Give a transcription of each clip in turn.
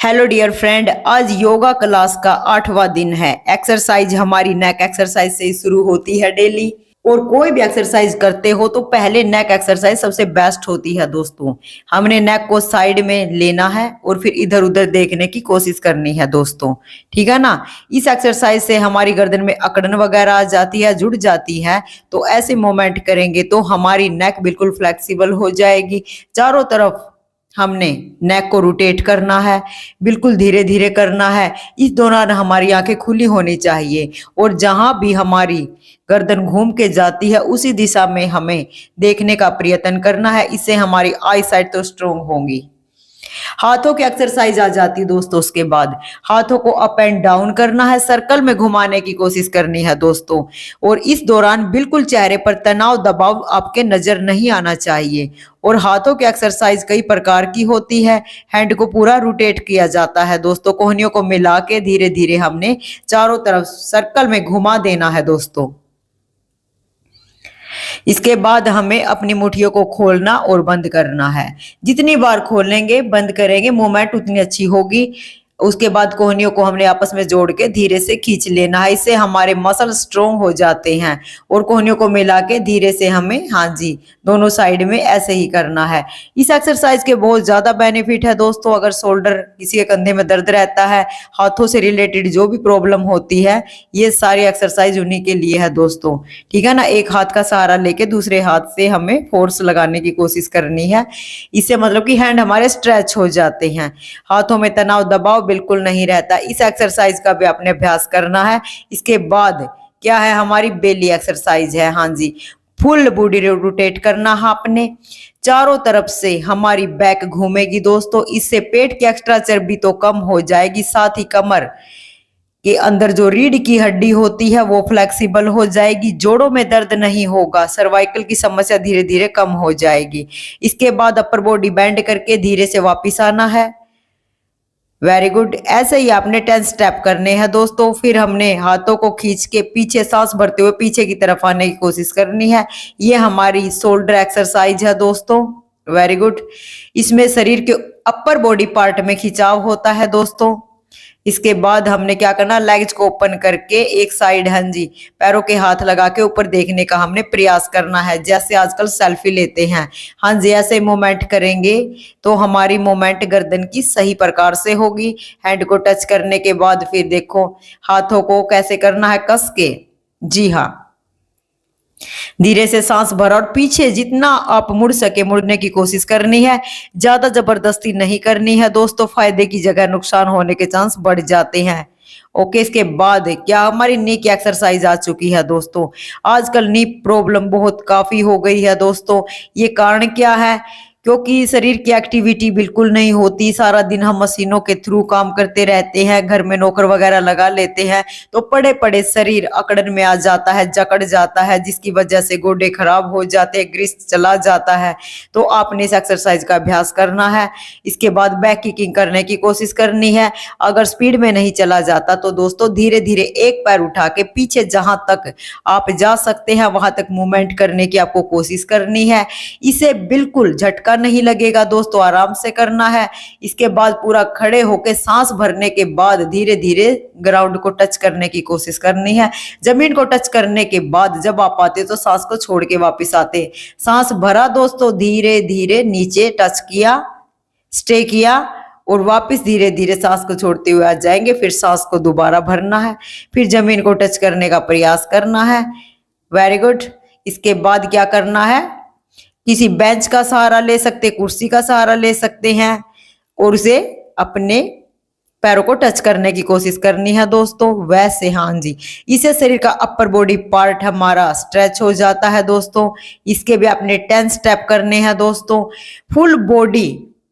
Hello dear friend, आज yoga class का 8वां दिन है। एक्सरसाइज हमारी नेक एक्सरसाइज से ही शुरू होती है डेली। और कोई भी एक्सरसाइज करते हो तो पहले नेक एक्सरसाइज सबसे बेस्ट होती है दोस्तों। हमने नेक को साइड में लेना है और फिर इधर उधर देखने की कोशिश करनी है दोस्तों। ठीक है ना। इस एक्सरसाइज से हमारी गर्दन में अकड़न वगैरह आ जाती है, जुड़ जाती है। तो ऐसे मोमेंट करेंगे तो हमारी नेक बिल्कुल फ्लेक्सिबल हो जाएगी। चारों तरफ हमने नेक को रोटेट करना है, बिल्कुल धीरे धीरे करना है। इस दौरान हमारी आंखें खुली होनी चाहिए और जहां भी हमारी गर्दन घूम के जाती है उसी दिशा में हमें देखने का प्रयत्न करना है। इससे हमारी आई साइट तो स्ट्रोंग होंगी। हाथों की एक्सरसाइज आ जाती है दोस्तों। उसके बाद हाथों को अप एंड डाउन करना है, सर्कल में घुमाने की कोशिश करनी है दोस्तों। और इस दौरान बिल्कुल चेहरे पर तनाव दबाव आपके नजर नहीं आना चाहिए। और हाथों की एक्सरसाइज कई प्रकार की होती है। हैंड को पूरा रोटेट किया जाता है दोस्तों। कोहनियों को मिला के धीरे धीरे हमने चारों तरफ सर्कल में घुमा देना है दोस्तों। इसके बाद हमें अपनी मुट्ठियों को खोलना और बंद करना है। जितनी बार खोलेंगे बंद करेंगे मूवमेंट उतनी अच्छी होगी। उसके बाद कोहनियों को हमने आपस में जोड़ के धीरे से खींच लेना है। इससे हमारे मसल स्ट्रोंग हो जाते हैं। और कोहनियों को मिला के धीरे से हमें, हाँ जी, दोनों साइड में ऐसे ही करना है। इस एक्सरसाइज के बहुत ज्यादा बेनिफिट है दोस्तों। अगर शोल्डर, किसी के कंधे में दर्द रहता है, हाथों से रिलेटेड जो भी प्रॉब्लम होती है, ये सारी एक्सरसाइज उन्हीं के लिए है दोस्तों। ठीक है ना। एक हाथ का सहारा लेके दूसरे हाथ से हमें फोर्स लगाने की कोशिश करनी है। इससे मतलब कि हैंड हमारे स्ट्रेच हो जाते हैं, हाथों में तनाव दबाव बिल्कुल नहीं रहता। इस एक्सरसाइज का भी आपने अभ्यास करना है। इसके बाद क्या है, हमारी बेली एक्सरसाइज है। हाँ जी, फुल बॉडी रोटेट करना है आपने। चारों तरफ से हमारी बैक घूमेगी दोस्तों। इससे पेट की एक्स्ट्रा चर्बी तो कम हो जाएगी, साथ ही कमर के अंदर जो रीढ़ की हड्डी होती है वो फ्लेक्सिबल हो जाएगी। जोड़ों में दर्द नहीं होगा, सर्वाइकल की समस्या धीरे धीरे कम हो जाएगी। इसके बाद अपर बॉडी बेंड करके धीरे से वापिस आना है। Very good. ऐसे ही आपने 10 स्टेप करने हैं दोस्तों। फिर हमने हाथों को खींच के पीछे सांस भरते हुए पीछे की तरफ आने की कोशिश करनी है। ये हमारी शोल्डर एक्सरसाइज है दोस्तों। Very good. इसमें शरीर के अपर बॉडी पार्ट में खिंचाव होता है दोस्तों। इसके बाद हमने क्या करना, लेग्स को ओपन करके एक साइड, हाँ जी, पैरों के हाथ लगा के ऊपर देखने का हमने प्रयास करना है, जैसे आजकल सेल्फी लेते हैं। हाँ जी, ऐसे मूवमेंट करेंगे तो हमारी मूवमेंट गर्दन की सही प्रकार से होगी। हैंड को टच करने के बाद फिर देखो हाथों को कैसे करना है, कस के। जी हाँ, धीरे से सांस भरा और पीछे जितना आप मुड़ सके मुड़ने की कोशिश करनी है। ज्यादा जबरदस्ती नहीं करनी है दोस्तों, फायदे की जगह नुकसान होने के चांस बढ़ जाते हैं। ओके। इसके बाद क्या, हमारी नी की एक्सरसाइज आ चुकी है दोस्तों। आजकल नी प्रॉब्लम बहुत काफी हो गई है दोस्तों। ये कारण क्या है, क्योंकि शरीर की एक्टिविटी बिल्कुल नहीं होती। सारा दिन हम मशीनों के थ्रू काम करते रहते हैं, घर में नौकर वगैरह लगा लेते हैं, तो पड़े पड़े शरीर अकड़न में आ जाता है, जकड़ जाता है, जिसकी वजह से गोडे खराब हो जाते हैं, ग्रीस चला जाता है। तो आपने इस एक्सरसाइज का अभ्यास करना है। इसके बाद बैक किकिंग करने की कोशिश करनी है। अगर स्पीड में नहीं चला जाता तो दोस्तों धीरे धीरे एक पैर उठा के पीछे जहां तक आप जा सकते हैं वहां तक मूवमेंट करने की आपको कोशिश करनी है। इसे बिल्कुल झटका नहीं लगेगा दोस्तों, आराम से करना है। इसके बाद पूरा खड़े होके सांस भरने के बाद धीरे धीरे ग्राउंड को टच करने की कोशिश करनी है। जमीन को टच करने के बाद जब आप आते तो सांस को छोड़ के वापस आते। सांस भरा दोस्तों, धीरे धीरे नीचे टच किया, स्टे किया और वापस धीरे धीरे सांस को छोड़ते हुए आ जाएंगे। फिर सांस को दोबारा भरना है, फिर जमीन को टच करने का प्रयास करना है। Very good. इसके बाद क्या करना है, किसी बेंच का सहारा ले सकते, कुर्सी का सहारा ले सकते हैं और उसे अपने पैरों को टच करने की कोशिश करनी है दोस्तों। वैसे हाँ जी, इससे शरीर का अपर बॉडी पार्ट हमारा स्ट्रेच हो जाता है दोस्तों। इसके भी अपने 10 स्टेप करने हैं दोस्तों। फुल बॉडी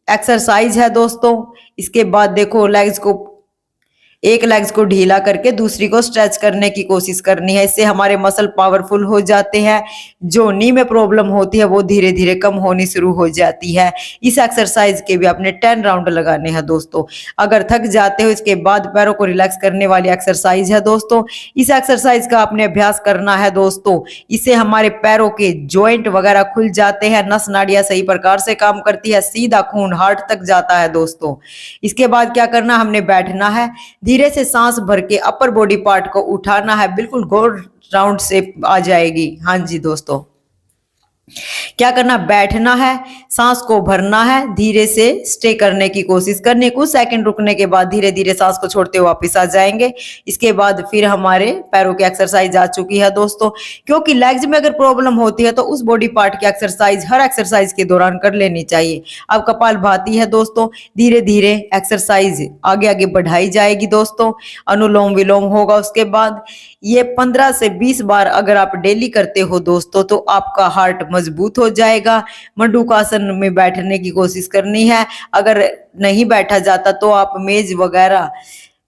एक्सरसाइज है दोस्तों। इसके बाद देखो लेग्स को एक लेग्स को ढीला करके दूसरी को स्ट्रेच करने की कोशिश करनी है। इससे हमारे मसल पावरफुल हो जाते हैं। जो नी में प्रॉब्लम होती है वो धीरे धीरे कम होनी शुरू हो जाती है। इस एक्सरसाइज के भी आपने 10 राउंड लगाने हैं दोस्तों। अगर थक जाते हो इसके बाद पैरों को रिलैक्स करने वाली एक्सरसाइज है दोस्तों। इस एक्सरसाइज का आपने अभ्यास करना है दोस्तों। इससे हमारे पैरों के जॉइंट वगैरह खुल जाते हैं, नस नाड़ियां सही प्रकार से काम करती है, सीधा खून हार्ट तक जाता है दोस्तों। इसके बाद क्या करना, हमने बैठना है, धीरे से सांस भर के अपर बॉडी पार्ट को उठाना है, बिल्कुल गोल राउंड शेप आ जाएगी। हाँ जी दोस्तों, क्या करना, बैठना है, सांस को भरना है, धीरे से स्टे करने की कोशिश करनी, कुछ सेकंड रुकने के बाद धीरे धीरे सांस को छोड़ते हुए वापस आ जाएंगे। इसके बाद फिर हमारे पैरों की एक्सरसाइज आ चुकी है दोस्तों। क्योंकि लेग्स में अगर प्रॉब्लम होती है तो उस बॉडी पार्ट की एक्सरसाइज हर एक्सरसाइज के दौरान कर लेनी चाहिए। अब कपालभाति है दोस्तों, धीरे धीरे एक्सरसाइज आगे आगे बढ़ाई जाएगी दोस्तों। अनुलोम विलोम होगा उसके बाद। ये 15 से 20 बार अगर आप डेली करते हो दोस्तों तो आपका हार्ट मजबूत हो जाएगा। मंडूकासन में बैठने की कोशिश करनी है। अगर नहीं बैठा जाता तो आप मेज वगैरह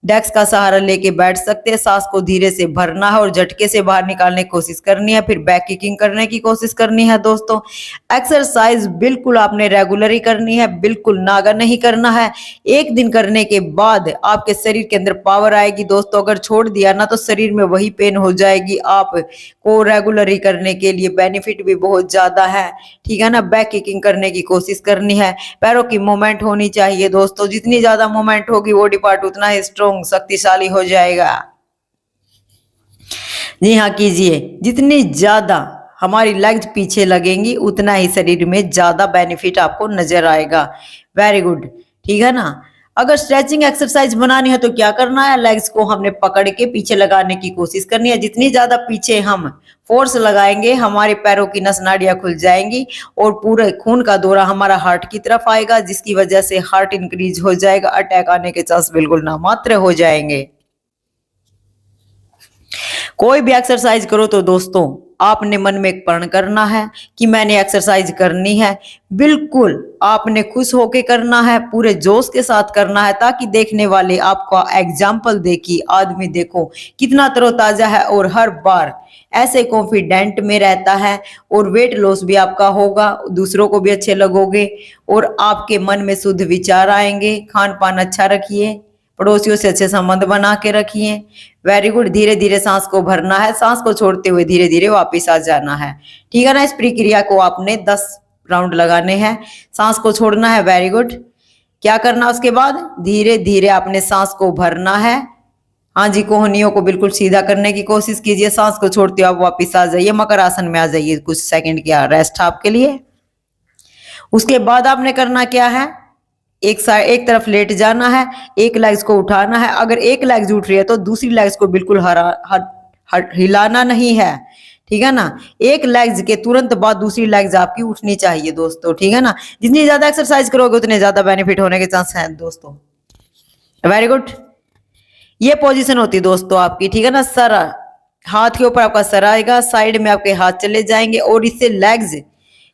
डेस्क का सहारा लेके बैठ सकते हैं। सांस को धीरे से भरना है और झटके से बाहर निकालने की कोशिश करनी है। फिर बैक किकिंग करने की कोशिश करनी है दोस्तों। एक्सरसाइज बिल्कुल आपने रेगुलर ही करनी है, बिल्कुल नागा नहीं करना है। एक दिन करने के बाद आपके शरीर के अंदर पावर आएगी दोस्तों। अगर छोड़ दिया ना तो शरीर में वही पेन हो जाएगी। आप को रेगुलर ही करने के लिए बेनिफिट भी बहुत ज्यादा है, ठीक है ना। बैक किकिंग करने की कोशिश करनी है। पैरों की मूवमेंट होनी चाहिए दोस्तों। जितनी ज्यादा मूवमेंट होगी बॉडी पार्ट उतना ही स्ट्रॉन्ग शक्तिशाली हो जाएगा। जी हाँ, कीजिए। जितनी ज्यादा हमारी लेग्स पीछे लगेंगी उतना ही शरीर में ज्यादा बेनिफिट आपको नजर आएगा। वेरी गुड, ठीक है ना। अगर स्ट्रेचिंग एक्सरसाइज बनानी है तो क्या करना है, लेग्स को हमने पकड़ के पीछे लगाने की कोशिश करनी है। जितनी ज्यादा पीछे हम फोर्स लगाएंगे हमारे पैरों की नस नाड़ियां खुल जाएंगी और पूरे खून का दौरा हमारा हार्ट की तरफ आएगा, जिसकी वजह से हार्ट इंक्रीज हो जाएगा। अटैक आने के चांस बिल्कुल नामात्र हो जाएंगे। कोई भी एक्सरसाइज करो तो दोस्तों आपने मन में एक प्रण करना है कि मैंने एक्सरसाइज करनी है। बिल्कुल आपने खुश होके करना है, पूरे जोश के साथ करना है, ताकि देखने वाले आपका एग्जाम्पल देखी आदमी देखो कितना तरोताजा है और हर बार ऐसे कॉन्फिडेंट में रहता है। और वेट लॉस भी आपका होगा, दूसरों को भी अच्छे लगोगे और आपके मन में शुद्ध विचार आएंगे। खान पान अच्छा रखिए, पड़ोसियों से अच्छे संबंध बना के रखिए। Very good. धीरे धीरे सांस को भरना है, सांस को छोड़ते हुए धीरे धीरे वापस आ जाना है, ठीक है ना। इस प्रक्रिया को आपने 10 राउंड लगाने हैं। सांस को छोड़ना है, वेरी गुड। क्या करना उसके बाद, धीरे धीरे आपने सांस को भरना है। हाँ जी, कोहनियों को बिल्कुल सीधा करने की कोशिश कीजिए। सांस को छोड़ते हुए आप वापस आ जाइए, मकर आसन में आ जाइए। कुछ सेकंड की रेस्ट आपके लिए। उसके बाद आपने करना क्या है, एक तरफ लेट जाना है, एक लेग्स को उठाना है। अगर एक लेग्स उठ रही है तो दूसरी लेग्स को बिल्कुल हिलाना नहीं है, ठीक है ना। एक लेग्स के तुरंत बाद दूसरी लेग्स आपकी उठनी चाहिए दोस्तों, ठीक है ना। जितनी ज्यादा एक्सरसाइज करोगे उतने ज्यादा बेनिफिट होने के चांस हैं दोस्तों। Very good. ये पोजीशन होती है दोस्तों आपकी, ठीक है ना। सर, हाथ के ऊपर आपका सर आएगा, साइड में आपके हाथ चले जाएंगे और इससे लेग्स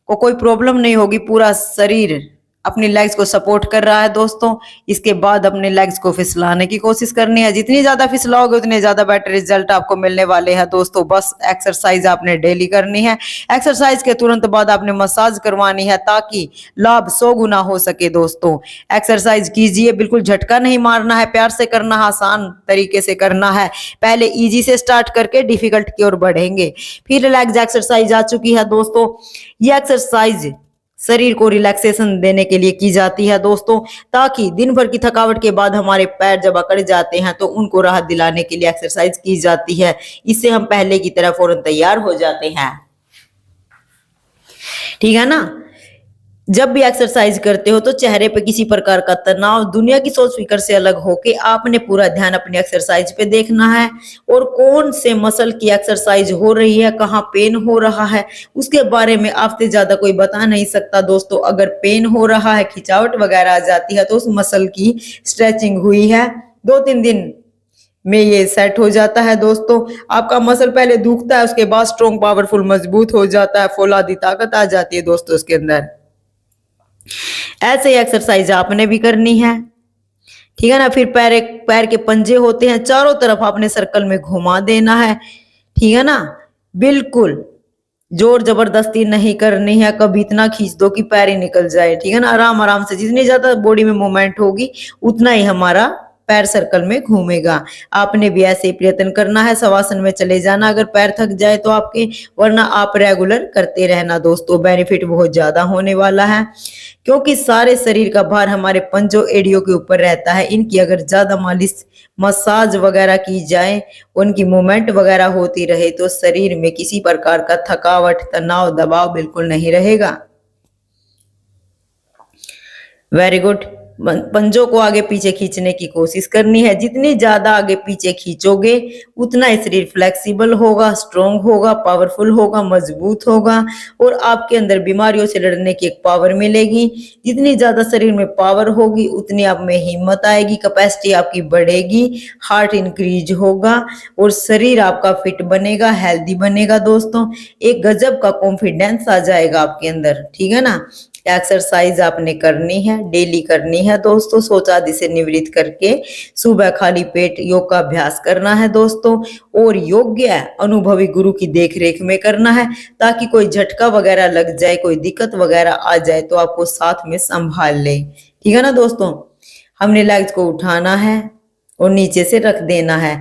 को कोई प्रॉब्लम नहीं होगी। पूरा शरीर अपनी लेग्स को सपोर्ट कर रहा है दोस्तों। इसके बाद अपने लेग्स को फिसलाने की कोशिश करनी है। जितनी ज्यादा फिसलाओगे उतने ज्यादा बेटर रिजल्ट आपको मिलने वाले हैं दोस्तों। बस एक्सरसाइज आपने डेली करनी है। एक्सरसाइज के तुरंत बाद आपने मसाज करवानी है ताकि लाभ 100 गुना हो सके दोस्तों। एक्सरसाइज कीजिए, बिल्कुल झटका नहीं मारना है, प्यार से करना है, आसान तरीके से करना है। पहले इजी से स्टार्ट करके डिफिकल्ट की ओर बढ़ेंगे। फिर लेग्स एक्सरसाइज आ चुकी है दोस्तों। ये एक्सरसाइज शरीर को रिलैक्सेशन देने के लिए की जाती है दोस्तों, ताकि दिन भर की थकावट के बाद हमारे पैर जब अकड़ जाते हैं तो उनको राहत दिलाने के लिए एक्सरसाइज की जाती है। इससे हम पहले की तरह फौरन तैयार हो जाते हैं, ठीक है ना। जब भी एक्सरसाइज करते हो तो चेहरे पे किसी प्रकार का तनाव, दुनिया की सोच फिक्र से अलग होके आपने पूरा ध्यान अपनी एक्सरसाइज पे देखना है। और कौन से मसल की एक्सरसाइज हो रही है, कहाँ पेन हो रहा है, उसके बारे में आपसे ज्यादा कोई बता नहीं सकता दोस्तों। अगर पेन हो रहा है, खिंचावट वगैरह आ जाती है तो उस मसल की स्ट्रेचिंग हुई है, 2-3 दिन में ये सेट हो जाता है दोस्तों। आपका मसल पहले दुखता है, उसके बाद स्ट्रॉन्ग पावरफुल मजबूत हो जाता है, फौलादी ताकत आ जाती है दोस्तों उसके अंदर। ऐसे एक्सरसाइज आपने भी करनी है, ठीक है ना। फिर पैर के पंजे होते हैं, चारों तरफ आपने सर्कल में घुमा देना है। ठीक है ना। बिल्कुल जोर जबरदस्ती नहीं करनी है, कभी इतना खींच दो कि पैर ही निकल जाए। ठीक है ना। आराम आराम से, जितनी ज्यादा बॉडी में मूवमेंट होगी उतना ही हमारा पैर सर्कल में घूमेगा। आपने भी ऐसे ही प्रयत्न करना है, शवासन में चले जाना अगर पैर थक जाए तो आपके, वरना आप रेगुलर करते रहना दोस्तों। बेनिफिट बहुत ज्यादा होने वाला है, क्योंकि सारे शरीर का भार हमारे पंजों एड़ियों के ऊपर रहता है। इनकी अगर ज्यादा मालिश मसाज वगैरह की जाए, उनकी मूवमेंट वगैरह होती रहे तो शरीर में किसी प्रकार का थकावट, तनाव, दबाव बिल्कुल नहीं रहेगा। Very good. पंजों को आगे पीछे खींचने की कोशिश करनी है। जितनी ज्यादा आगे पीछे खींचोगे उतना ही शरीर फ्लेक्सिबल होगा, स्ट्रोंग होगा, पावरफुल होगा, मजबूत होगा और आपके अंदर बीमारियों से लड़ने की एक पावर मिलेगी। जितनी ज्यादा शरीर में पावर होगी उतनी आप में हिम्मत आएगी, कैपेसिटी आपकी बढ़ेगी, हार्ट इंक्रीज होगा और शरीर आपका फिट बनेगा, हेल्दी बनेगा दोस्तों। एक गजब का कॉन्फिडेंस आ जाएगा आपके अंदर। ठीक है ना। एक्सरसाइज आपने करनी है, डेली करनी है दोस्तों। शौच आदि से निवृत्त करके सुबह खाली पेट योग का अभ्यास करना है दोस्तों, और योग्य अनुभवी गुरु की देखरेख में करना है, ताकि कोई झटका वगैरह लग जाए, कोई दिक्कत वगैरह आ जाए तो आपको साथ में संभाल ले। ठीक है ना दोस्तों। हमने लेग्स को उठाना है और नीचे से रख देना है।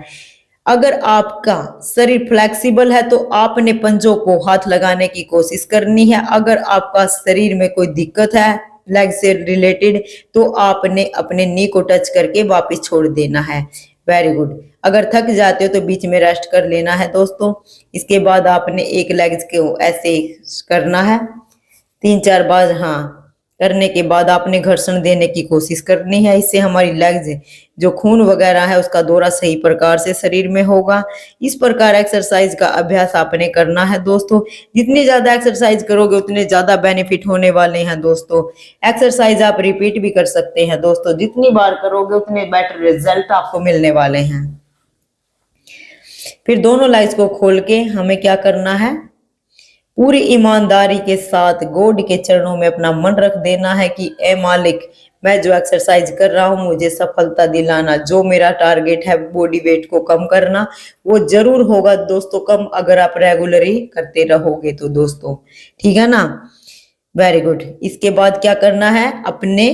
अगर आपका शरीर फ्लेक्सिबल है तो आपने पंजों को हाथ लगाने की कोशिश करनी है। अगर आपका शरीर में कोई दिक्कत है लेग से रिलेटेड तो आपने अपने नी को टच करके वापस छोड़ देना है। Very good. अगर थक जाते हो तो बीच में रेस्ट कर लेना है दोस्तों। इसके बाद आपने एक लेग्स को ऐसे करना है 3-4 बार। हाँ, करने के बाद आपने घर्षण देने की कोशिश करनी है। इससे हमारी लेग्स जो खून वगैरह है उसका दौरा सही प्रकार से शरीर में होगा। इस प्रकार एक्सरसाइज का अभ्यास आपने करना है दोस्तों। जितनी ज्यादा एक्सरसाइज करोगे उतने ज्यादा बेनिफिट होने वाले हैं दोस्तों। एक्सरसाइज आप रिपीट भी कर सकते हैं दोस्तों। जितनी बार करोगे उतने बेटर रिजल्ट आपको मिलने वाले हैं। फिर दोनों लेग्स को खोल के हमें क्या करना है, पूरी ईमानदारी के साथ गॉड के चरणों में अपना मन रख देना है कि ए मालिक, मैं जो एक्सरसाइज कर रहा हूं मुझे सफलता दिलाना। जो मेरा टारगेट है बॉडी वेट को कम करना, वो जरूर होगा दोस्तों कम, अगर आप रेगुलरली करते रहोगे तो दोस्तों। ठीक है ना। Very good. इसके बाद क्या करना है, अपने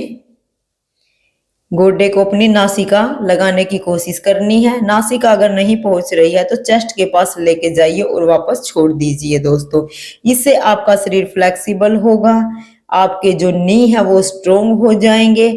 गोडे को अपनी नासिका लगाने की कोशिश करनी है। नासिका अगर नहीं पहुंच रही है तो चेस्ट के पास लेके जाइए और वापस छोड़ दीजिए दोस्तों। इससे आपका शरीर फ्लेक्सिबल होगा, आपके जो नी है वो स्ट्रोंग हो जाएंगे,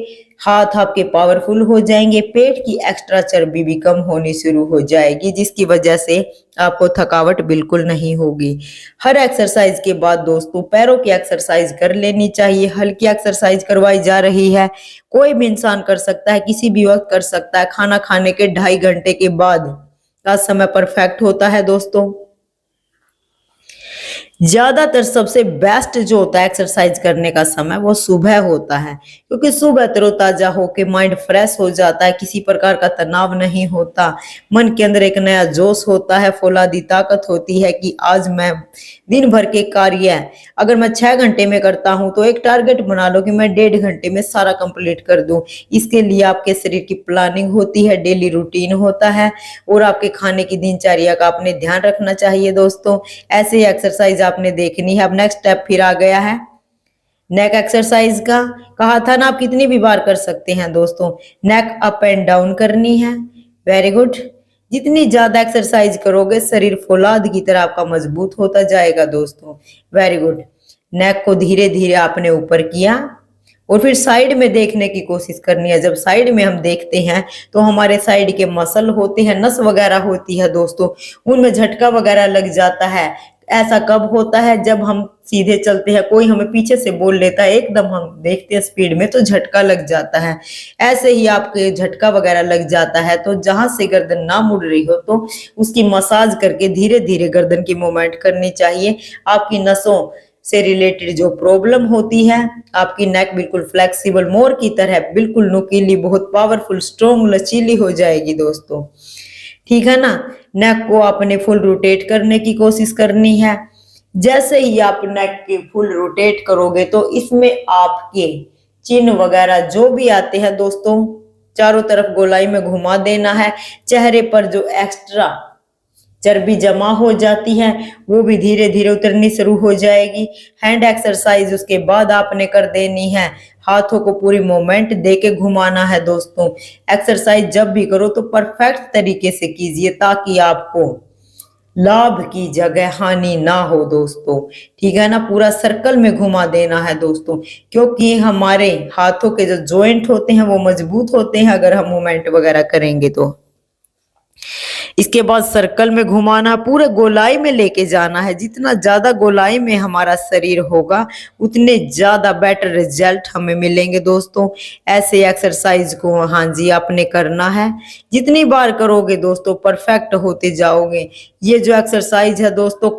हाथ आपके पावरफुल हो जाएंगे, पेट की एक्स्ट्रा चर्बी भी कम होनी शुरू हो जाएगी, जिसकी वजह से आपको थकावट बिल्कुल नहीं होगी। हर एक्सरसाइज के बाद दोस्तों पैरों की एक्सरसाइज कर लेनी चाहिए। हल्की एक्सरसाइज करवाई जा रही है, कोई भी इंसान कर सकता है, किसी भी वक्त कर सकता है। खाना खाने के 2.5 घंटे के बाद का समय परफेक्ट होता है दोस्तों। ज्यादातर सबसे बेस्ट जो होता है एक्सरसाइज करने का समय वो सुबह होता है, क्योंकि सुबह तरोताजा होके माइंड फ्रेश हो जाता है, किसी प्रकार का तनाव नहीं होता, मन के अंदर एक नया जोश होता है, फौलादी ताकत होती है कि आज मैं दिन भर के कार्य अगर मैं 6 घंटे में करता हूं तो एक टारगेट बना लो कि मैं 1.5 घंटे में सारा कंप्लीट कर दूं। इसके लिए आपके शरीर की प्लानिंग होती है, डेली रूटीन होता है और आपके खाने की दिनचर्या का आपने ध्यान रखना चाहिए दोस्तों। ऐसे ही एक्सरसाइज आपने देखनी है। अब नेक्स्ट स्टेप फिर आ गया है नेक एक्सरसाइज का। कहा था ना आप कितनी भी बार कर सकते हैं दोस्तों। नेक अप एंड डाउन करनी है। Very good. जितनी ज्यादा एक्सरसाइज करोगे शरीर फौलाद की तरह आपका मजबूत होता जाएगा दोस्तों। Very good. नेक को धीरे धीरे आपने ऊपर किया और फिर साइड में देखने की कोशिश करनी है। जब साइड में हम देखते हैं तो हमारे साइड के मसल होते हैं, नस वगैरह होती है दोस्तों, उनमें झटका वगैरह लग जाता है। ऐसा कब होता है, जब हम सीधे चलते हैं, कोई हमें पीछे से बोल लेता है, एकदम हम देखते हैं स्पीड में तो झटका लग जाता है। ऐसे ही आपके झटका वगैरह लग जाता है तो जहां से गर्दन ना मुड़ रही हो तो उसकी मसाज करके धीरे धीरे गर्दन की मूवमेंट करनी चाहिए। आपकी नसों से रिलेटेड जो प्रॉब्लम होती है, आपकी नेक बिल्कुल फ्लेक्सिबल मोर की तरह बिल्कुल नुकीली, बहुत पावरफुल, स्ट्रोंग, लचीली हो जाएगी दोस्तों। ठीक है ना। नेक को आपने फुल रोटेट करने की कोशिश करनी है। जैसे ही आप नेक के फुल रोटेट करोगे तो इसमें आपके चिन्ह वगैरह जो भी आते हैं दोस्तों, चारों तरफ गोलाई में घुमा देना है। चेहरे पर जो एक्स्ट्रा चर्बी जमा हो जाती है वो भी धीरे धीरे उतरनी शुरू हो जाएगी। हैंड एक्सरसाइज उसके बाद आपने कर देनी है। हाथों को पूरी मूवमेंट देके घुमाना है दोस्तों। एक्सरसाइज जब भी करो तो परफेक्ट तरीके से कीजिए ताकि आपको लाभ की जगह हानि ना हो दोस्तों। ठीक है ना, पूरा सर्कल में घुमा देना है दोस्तों, क्योंकि हमारे हाथों के जो जॉइंट होते हैं वो मजबूत होते हैं अगर हम मूवमेंट वगैरह करेंगे तो। इसके बाद सर्कल में घुमाना, पूरे गोलाई में लेके जाना है। जितना ज्यादा गोलाई में हमारा शरीर होगा उतने ज्यादा बेटर रिजल्ट हमें मिलेंगे दोस्तों। ऐसे एक्सरसाइज को हाँ जी आपने करना है। जितनी बार करोगे दोस्तों परफेक्ट होते जाओगे। ये जो एक्सरसाइज है दोस्तों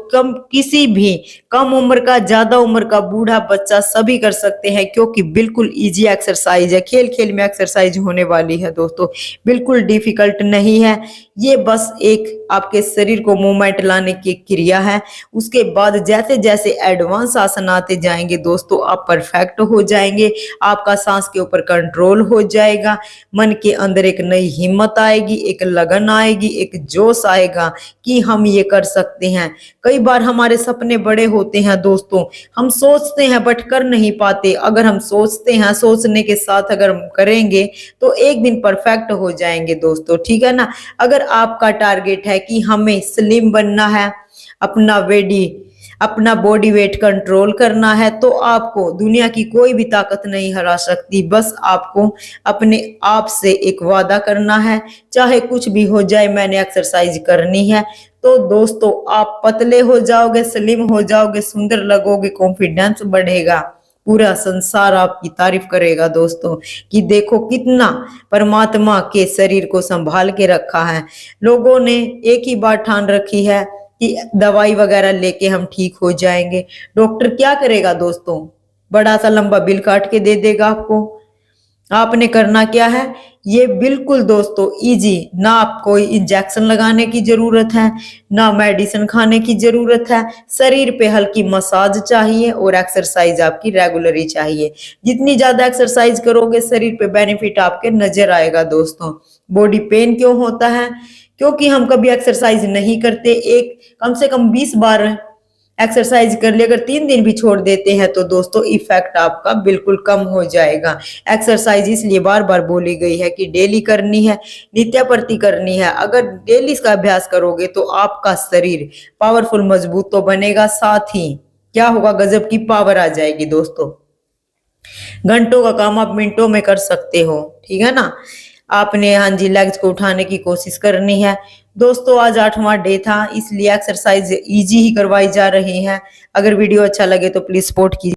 किसी भी कम उम्र का, ज्यादा उम्र का, बूढ़ा, बच्चा सभी कर सकते हैं, क्योंकि बिल्कुल इजी एक्सरसाइज है। खेल खेल में एक्सरसाइज होने वाली है दोस्तों, बिल्कुल डिफिकल्ट नहीं है। ये बस एक आपके शरीर को मूवमेंट लाने की क्रिया है। उसके बाद जैसे जैसे एडवांस आसन आते जाएंगे दोस्तों आप परफेक्ट हो जाएंगे। आपका सांस के ऊपर कंट्रोल हो जाएगा। मन के अंदर एक नई हिम्मत आएगी, एक लगन आएगी, एक जोश आएगा कि हम ये कर सकते हैं। कई बार हमारे सपने बड़े होते हैं दोस्तों, हम सोचते हैं बट कर नहीं पाते। अगर हम सोचते हैं, सोचने के साथ अगर हम करेंगे तो एक दिन परफेक्ट हो जाएंगे दोस्तों। ठीक है ना। अगर आपका टारगेट है कि हमें स्लिम बनना है, अपना बॉडी वेट कंट्रोल करना है, तो आपको दुनिया की कोई भी ताकत नहीं हरा सकती। बस आपको अपने आप से एक वादा करना है, चाहे कुछ भी हो जाए मैंने एक्सरसाइज करनी है। तो दोस्तों आप पतले हो जाओगे, स्लिम हो जाओगे, सुंदर लगोगे, कॉन्फिडेंस बढ़ेगा, पूरा संसार आपकी तारीफ करेगा दोस्तों कि देखो कितना परमात्मा के शरीर को संभाल के रखा है। लोगों ने एक ही बात ठान रखी है कि दवाई वगैरह लेके हम ठीक हो जाएंगे। डॉक्टर क्या करेगा दोस्तों, बड़ा सा लंबा बिल काट के दे देगा आपको। आपने करना क्या है, ये बिल्कुल दोस्तों इजी, ना आप कोई इंजेक्शन लगाने की जरूरत है, ना मेडिसिन खाने की जरूरत है। शरीर पे हल्की मसाज चाहिए और एक्सरसाइज आपकी रेगुलर ही चाहिए। जितनी ज्यादा एक्सरसाइज करोगे शरीर पे बेनिफिट आपके नजर आएगा दोस्तों। बॉडी पेन क्यों होता है, क्योंकि हम कभी एक्सरसाइज नहीं करते। एक कम से कम 20 बार एक्सरसाइज कर ले, अगर 3 दिन भी छोड़ देते हैं तो दोस्तों इफेक्ट आपका बिल्कुल कम हो जाएगा। एक्सरसाइज इसलिए बार बार बोली गई है कि डेली करनी है, नित्य प्रति करनी है। अगर डेली इसका अभ्यास करोगे तो आपका शरीर पावरफुल, मजबूत तो बनेगा, साथ ही क्या होगा, गजब की पावर आ जाएगी दोस्तों। घंटों का काम आप मिनटों में कर सकते हो। ठीक है ना। आपने हाँ जी लेग्स को उठाने की कोशिश करनी है दोस्तों। आज 8वां डे था, इसलिए एक्सरसाइज इजी ही करवाई जा रही है। अगर वीडियो अच्छा लगे तो प्लीज सपोर्ट कीजिए।